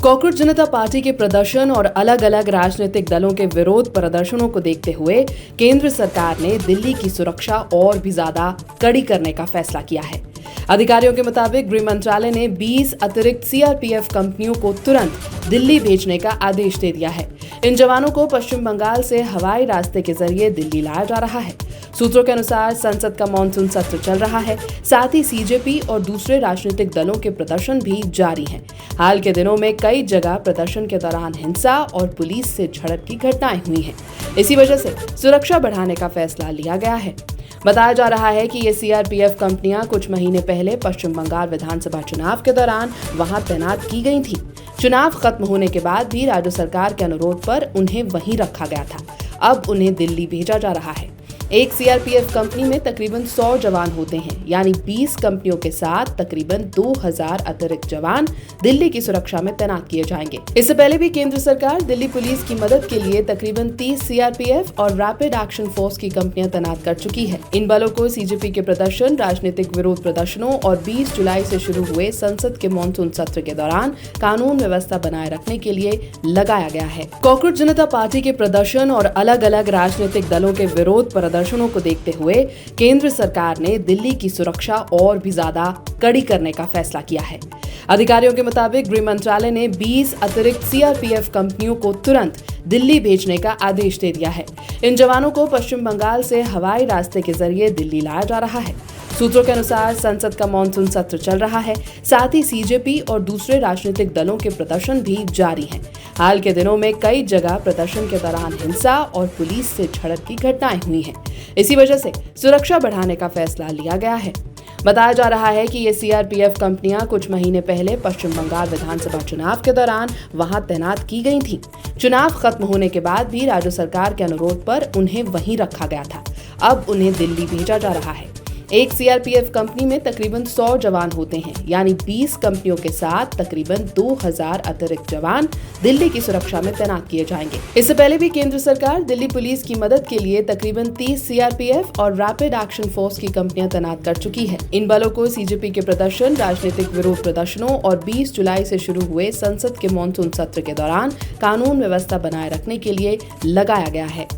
Cockroach जनता party के प्रदर्शन और अलग अलग राजनीतिक दलों के विरोध प्रदर्शनों को देखते हुए केंद्र सरकार ने दिल्ली की सुरक्षा और भी ज्यादा कड़ी करने का फैसला किया है। अधिकारियों के मुताबिक गृह मंत्रालय ने 20 अतिरिक्त सीआरपीएफ कंपनियों को तुरंत दिल्ली भेजने का आदेश दे दिया है। इन जवानों को पश्चिम बंगाल से हवाई रास्ते के जरिए दिल्ली लाया जा रहा है। सूत्रों के अनुसार संसद का मॉनसून सत्र चल रहा है, साथ ही सीजेपी और दूसरे राजनीतिक दलों के प्रदर्शन भी जारी हैं। हाल के दिनों में कई जगह प्रदर्शन के दौरान हिंसा और पुलिस से झड़प की घटनाएं हुई हैं। इसी वजह से सुरक्षा बढ़ाने का फैसला लिया गया है। बताया जा रहा है कि ये सीआरपीएफ कंपनियां कुछ महीने पहले पश्चिम बंगाल विधानसभा चुनाव के दौरान वहां तैनात की गई थी। चुनाव खत्म होने के बाद भी राज्य सरकार के अनुरोध पर उन्हें वहीं रखा गया था। अब उन्हें दिल्ली भेजा जा रहा है। एक सीआरपीएफ कंपनी में तकरीबन 100 जवान होते हैं, यानी 20 कंपनियों के साथ तकरीबन 2000 अतिरिक्त जवान दिल्ली की सुरक्षा में तैनात किए जाएंगे। इससे पहले भी केंद्र सरकार दिल्ली पुलिस की मदद के लिए तकरीबन 30 सीआरपीएफ और रैपिड एक्शन फोर्स की कंपनियां तैनात कर चुकी है। इन बलों को सीजेपी के प्रदर्शन, राजनीतिक विरोध प्रदर्शनों और 20 जुलाई से शुरू हुए संसद के मॉनसून सत्र के दौरान कानून व्यवस्था बनाए रखने के लिए लगाया गया है। कॉकरोच जनता पार्टी के प्रदर्शन और अलग अलग राजनीतिक दलों के विरोध प्रदर्शनों को देखते हुए केंद्र सरकार ने दिल्ली की सुरक्षा और भी ज्यादा कड़ी करने का फैसला किया है। अधिकारियों के मुताबिक गृह मंत्रालय ने 20 अतिरिक्त सीआरपीएफ कंपनियों को तुरंत दिल्ली भेजने का आदेश दे दिया है। इन जवानों को पश्चिम बंगाल से हवाई रास्ते के जरिए दिल्ली लाया जा रहा है। सूत्रों के अनुसार संसद का मॉनसून सत्र चल रहा है, साथ ही सीजेपी और दूसरे राजनीतिक दलों के प्रदर्शन भी जारी हैं। हाल के दिनों में कई जगह प्रदर्शन के दौरान हिंसा और पुलिस से झड़प की घटनाएं हुई हैं। इसी वजह से सुरक्षा बढ़ाने का फैसला लिया गया है। बताया जा रहा है कि ये सीआरपीएफ कंपनियां कुछ महीने पहले पश्चिम बंगाल विधानसभा चुनाव के दौरान वहां तैनात की गई थी। चुनाव खत्म होने के बाद भी राज्य सरकार के अनुरोध पर उन्हें वहीं रखा गया था। अब उन्हें दिल्ली भेजा जा रहा है। एक सीआरपीएफ कंपनी में तकरीबन 100 जवान होते हैं, यानी 20 कंपनियों के साथ तकरीबन 2000 अतिरिक्त जवान दिल्ली की सुरक्षा में तैनात किए जाएंगे। इससे पहले भी केंद्र सरकार दिल्ली पुलिस की मदद के लिए तकरीबन 30 सीआरपीएफ और रैपिड एक्शन फोर्स की कंपनियां तैनात कर चुकी है। इन बलों को सीजेपी के प्रदर्शन, राजनीतिक विरोध प्रदर्शनों और 20 जुलाई से शुरू हुए संसद के मॉनसून सत्र के दौरान कानून व्यवस्था बनाए रखने के लिए लगाया गया है।